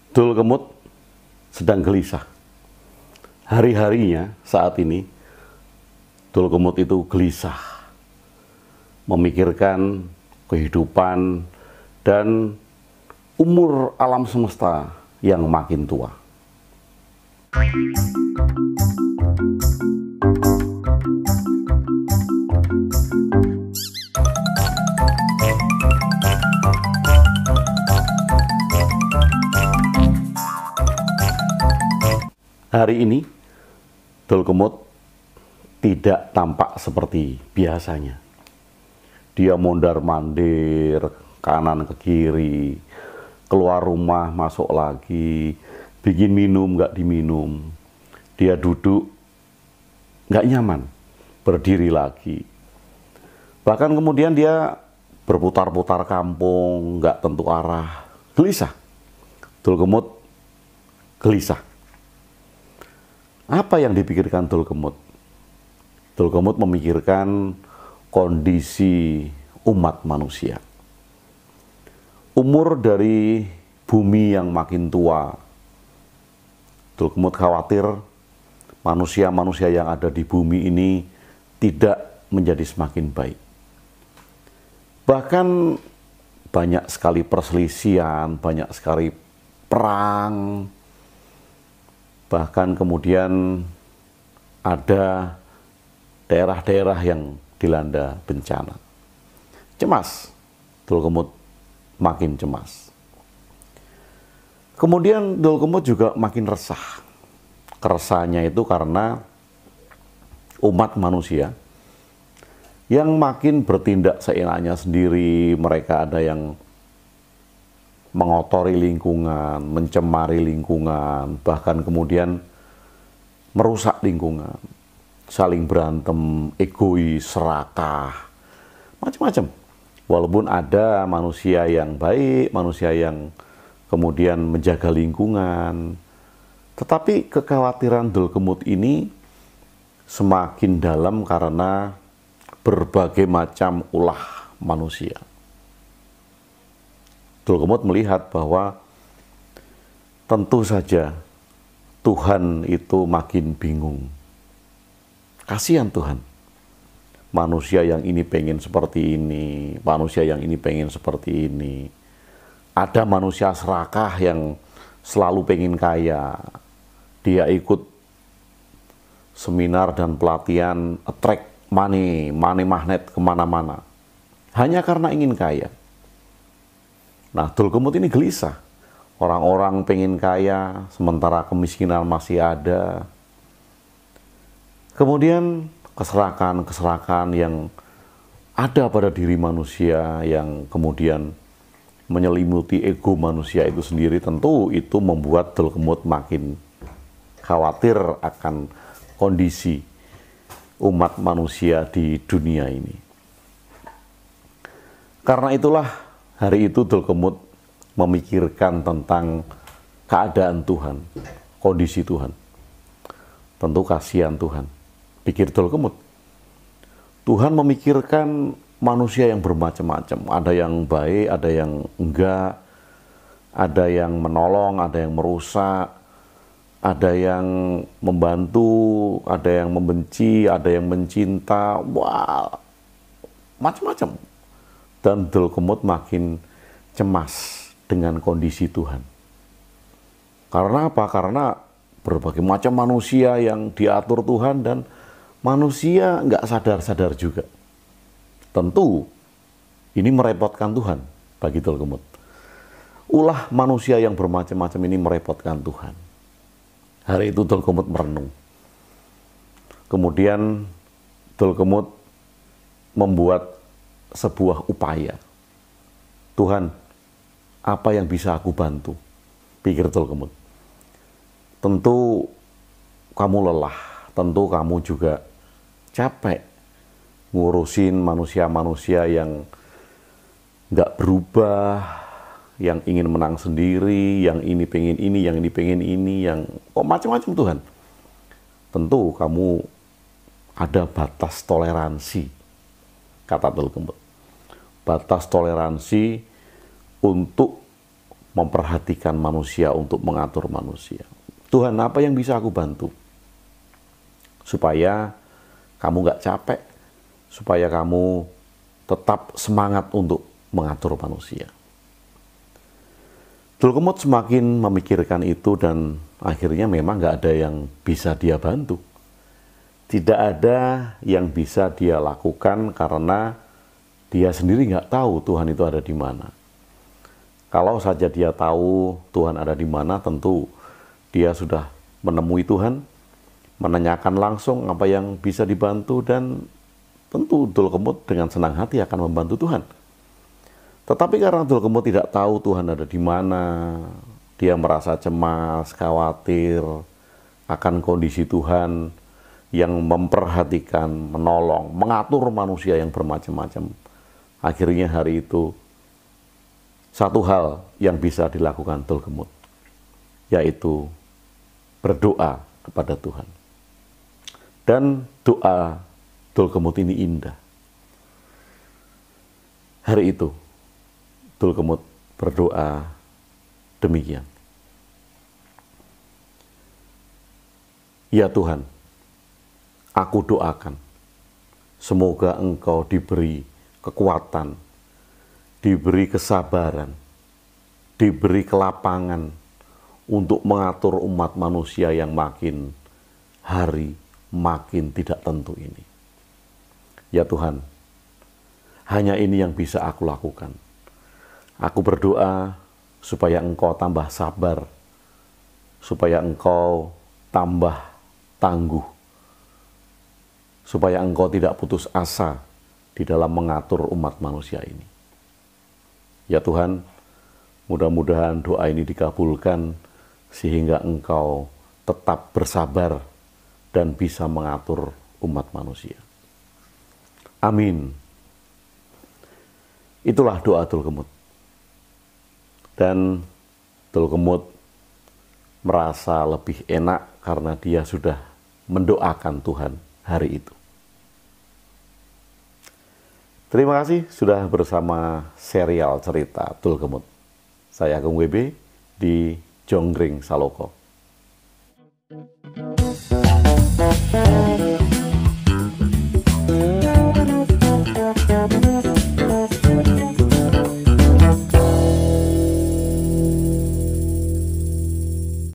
Dul Kemut sedang gelisah. Hari-harinya saat ini, Dul Kemut itu gelisah, memikirkan kehidupan dan umur alam semesta yang makin tua. Hari ini, Dul Kemut tidak tampak seperti biasanya. Dia mondar-mandir, kanan ke kiri, keluar rumah, masuk lagi, bikin minum, nggak diminum. Dia duduk, nggak nyaman, berdiri lagi. Bahkan kemudian dia berputar-putar kampung, nggak tentu arah, gelisah. Dul Kemut gelisah. Apa yang dipikirkan Dul Kemut? Dul Kemut memikirkan kondisi umat manusia. Umur dari bumi yang makin tua. Dul Kemut khawatir manusia-manusia yang ada di bumi ini tidak menjadi semakin baik. Bahkan banyak sekali perselisihan, banyak sekali perang. Bahkan kemudian ada daerah-daerah yang dilanda bencana. Cemas, Dul Kemut makin cemas. Kemudian Dul Kemut juga makin resah. Keresahannya itu karena umat manusia yang makin bertindak seenaknya sendiri. Mereka ada yang mengotori lingkungan, mencemari lingkungan, bahkan kemudian merusak lingkungan, saling berantem, egois, serakah, macam-macam. Walaupun ada manusia yang baik, manusia yang kemudian menjaga lingkungan, tetapi kekhawatiran Dul Kemut ini semakin dalam karena berbagai macam ulah manusia. Dul Kemut melihat bahwa tentu saja Tuhan itu makin bingung. Kasihan Tuhan. Manusia yang ini pengen seperti ini, manusia yang ini pengen seperti ini. Ada manusia serakah yang selalu pengen kaya. Dia ikut seminar dan pelatihan attract money magnet kemana-mana. Hanya karena ingin kaya. Nah, Dul Kemut ini gelisah. Orang-orang pengen kaya, sementara kemiskinan masih ada. Kemudian keserakan yang ada pada diri manusia, yang kemudian menyelimuti ego manusia itu sendiri, tentu itu membuat Dul Kemut makin khawatir akan kondisi umat manusia di dunia ini. Karena itulah, hari itu Dul Kemut memikirkan tentang keadaan Tuhan, kondisi Tuhan. Tentu kasihan Tuhan, pikir Dul Kemut. Tuhan memikirkan manusia yang bermacam-macam. Ada yang baik, ada yang enggak. Ada yang menolong, ada yang merusak. Ada yang membantu, ada yang membenci, ada yang mencinta. Wah, macam-macam. Dan Dul Kemut makin cemas dengan kondisi Tuhan. Karena apa? Karena berbagai macam manusia yang diatur Tuhan dan manusia nggak sadar-sadar juga. Tentu ini merepotkan Tuhan bagi Dul Kemut. Ulah manusia yang bermacam-macam ini merepotkan Tuhan. Hari itu Dul Kemut merenung. Kemudian Dul Kemut membuat sebuah upaya. Tuhan, apa yang bisa aku bantu? Pikir Dul Kemut. Tentu kamu lelah, tentu kamu juga capek ngurusin manusia-manusia yang nggak berubah, yang ingin menang sendiri, yang ini pengen ini, yang ini pengen ini, yang macam-macam Tuhan. Tentu kamu ada batas toleransi, kata Dul Kemut. Batas toleransi untuk memperhatikan manusia, untuk mengatur manusia. Tuhan, apa yang bisa aku bantu? Supaya kamu gak capek, supaya kamu tetap semangat untuk mengatur manusia. Tulkemut semakin memikirkan itu dan akhirnya memang gak ada yang bisa dia bantu. Tidak ada yang bisa dia lakukan karena dia sendiri gak tahu Tuhan itu ada di mana. Kalau saja dia tahu Tuhan ada di mana, tentu dia sudah menemui Tuhan, menanyakan langsung apa yang bisa dibantu, dan tentu Tulkemut dengan senang hati akan membantu Tuhan. Tetapi karena Tulkemut tidak tahu Tuhan ada di mana, dia merasa cemas, khawatir akan kondisi Tuhan yang memperhatikan, menolong, mengatur manusia yang bermacam-macam. Akhirnya hari itu, satu hal yang bisa dilakukan Tulkemut, yaitu berdoa kepada Tuhan. Dan doa Tulkemut ini indah. Hari itu, Tulkemut berdoa demikian. Ya Tuhan, aku doakan, semoga Engkau diberi kekuatan, diberi kesabaran, diberi kelapangan untuk mengatur umat manusia yang makin hari makin tidak tentu ini. Ya Tuhan, hanya ini yang bisa aku lakukan. Aku berdoa supaya Engkau tambah sabar, supaya Engkau tambah tangguh, supaya Engkau tidak putus asa di dalam mengatur umat manusia ini. Ya Tuhan, mudah-mudahan doa ini dikabulkan sehingga Engkau tetap bersabar dan bisa mengatur umat manusia. Amin. Itulah doa Tulkemut. Dan Tulkemut merasa lebih enak karena dia sudah mendoakan Tuhan hari itu. Terima kasih sudah bersama serial cerita Tulkemut. Saya Agung WB di Jonggring Saloko.